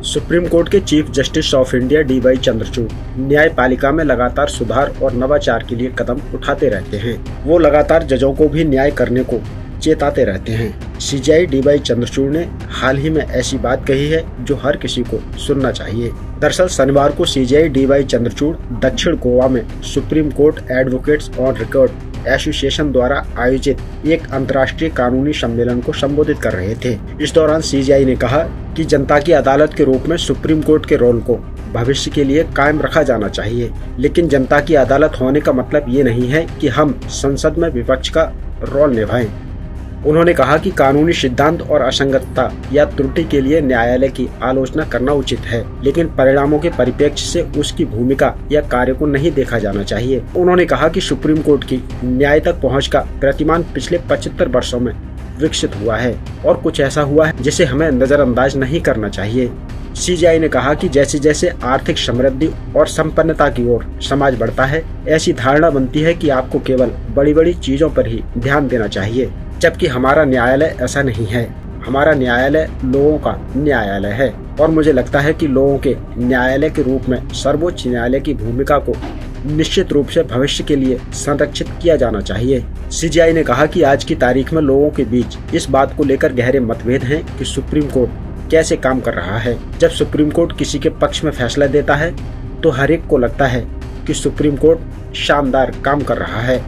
Supreme court के chief justice of India DY Chandrachud न्यायपालिका में लगातार सुधार और नवाचार के लिए कदम उठाते रहते हैं। वो लगातार जजों को भी न्याय करने को चेताते रहते हैं। CJI DY चंद्रचूड़ ने हाल ही में ऐसी बात कही है जो हर किसी को सुनना चाहिए। दरअसल शनिवार को CJI DY चंद्रचूड़ दक्षिण गोवा में supreme court advocates on record association द्वारा आयोजित एक अंतर्राष्ट्रीय कानूनी सम्मेलन को संबोधित कर रहे थे। इस दौरान CJI ने कहा कि जनता की अदालत के रूप में सुप्रीम कोर्ट के रोल को भविष्य के लिए कायम रखा जाना चाहिए, लेकिन जनता की अदालत होने का मतलब ये नहीं है कि हम संसद में विपक्ष का रोल निभाएं। उन्होंने कहा कि कानूनी सिद्धांत और असंगतता या त्रुटि के लिए न्यायालय की आलोचना करना उचित है, लेकिन परिणामों के परिप्रेक्ष्य से उसकी भूमिका या कार्य को नहीं देखा जाना चाहिए। उन्होंने कहा कि सुप्रीम कोर्ट की न्याय तक पहुंच का प्रतिमान पिछले 75 वर्षों में विकसित हुआ है और कुछ ऐसा हुआ है जिसे हमें नजरअंदाज नहीं करना चाहिए। CJI ने कहा कि जैसे जैसे आर्थिक समृद्धि और संपन्नता की ओर समाज बढ़ता है, ऐसी धारणा बनती है कि आपको केवल बड़ी बड़ी चीजों पर ही ध्यान देना चाहिए, जबकि हमारा न्यायालय ऐसा नहीं है। हमारा न्यायालय लोगों का न्यायालय है और मुझे लगता है कि लोगों के न्यायालय के रूप में सर्वोच्च न्यायालय की भूमिका को निश्चित रूप से भविष्य के लिए संरक्षित किया जाना चाहिए। CJI ने कहा कि आज की तारीख में लोगों के बीच इस बात को लेकर गहरे मतभेद हैं कि सुप्रीम कोर्ट कैसे काम कर रहा है। जब सुप्रीम कोर्ट किसी के पक्ष में फैसला देता है तो हर एक को लगता है कि सुप्रीम कोर्ट शानदार काम कर रहा है।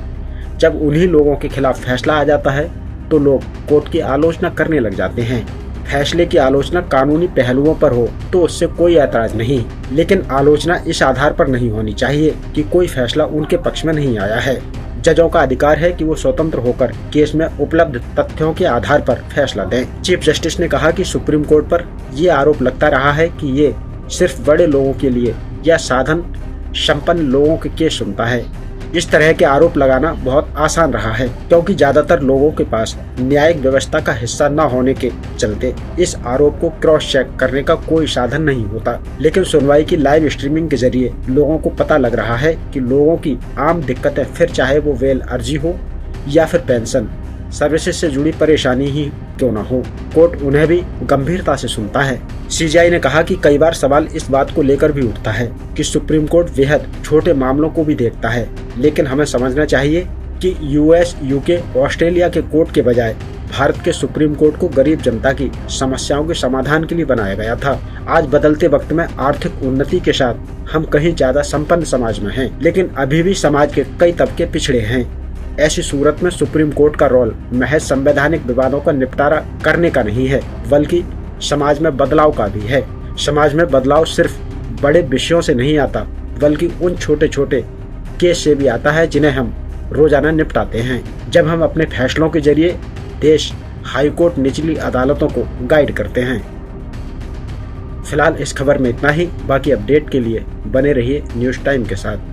जब उन्हीं लोगों के खिलाफ फैसला आ जाता है तो लोग कोर्ट की आलोचना करने लग जाते हैं। फैसले की आलोचना कानूनी पहलुओं पर हो तो उससे कोई ऐतराज नहीं, लेकिन आलोचना इस आधार पर नहीं होनी चाहिए कि कोई फैसला उनके पक्ष में नहीं आया है। जजों का अधिकार है कि वो स्वतंत्र होकर केस में उपलब्ध तथ्यों के आधार पर फैसला दें। चीफ जस्टिस ने कहा कि सुप्रीम कोर्ट पर ये आरोप लगता रहा है कि ये सिर्फ बड़े लोगों के लिए या साधन संपन्न लोगों के केस सुनता है। इस तरह के आरोप लगाना बहुत आसान रहा है, क्योंकि ज्यादातर लोगों के पास न्यायिक व्यवस्था का हिस्सा न होने के चलते इस आरोप को क्रॉस चेक करने का कोई साधन नहीं होता। लेकिन सुनवाई की लाइव स्ट्रीमिंग के जरिए लोगों को पता लग रहा है कि लोगों की आम दिक्कतें, फिर चाहे वो वेल अर्जी हो या फिर पेंशन सर्विसेज से जुड़ी परेशानी ही क्यों न हो, कोर्ट उन्हें भी गंभीरता से सुनता है। CJI ने कहा कि कई बार सवाल इस बात को लेकर भी उठता है कि सुप्रीम कोर्ट बेहद छोटे मामलों को भी देखता है, लेकिन हमें समझना चाहिए कि US, UK, ऑस्ट्रेलिया के कोर्ट के बजाय भारत के सुप्रीम कोर्ट को गरीब जनता की समस्याओं के समाधान के लिए बनाया गया था। आज बदलते वक्त में आर्थिक उन्नति के साथ हम कहीं ज्यादा संपन्न समाज में हैं, लेकिन अभी भी समाज के कई तबके पिछड़े हैं। ऐसी सूरत में सुप्रीम कोर्ट का रोल महज संवैधानिक विवादों का निपटारा करने का नहीं है, बल्कि समाज में बदलाव का भी है। समाज में बदलाव सिर्फ बड़े विषयों से नहीं आता, बल्कि उन छोटे छोटे केस से भी आता है जिन्हें हम रोजाना निपटाते हैं। जब हम अपने फैसलों के जरिए देश, हाईकोर्ट, निचली अदालतों को गाइड करते हैं। फिलहाल इस खबर में इतना ही। बाकी अपडेट के लिए बने रहिए न्यूज़ टाइम के साथ।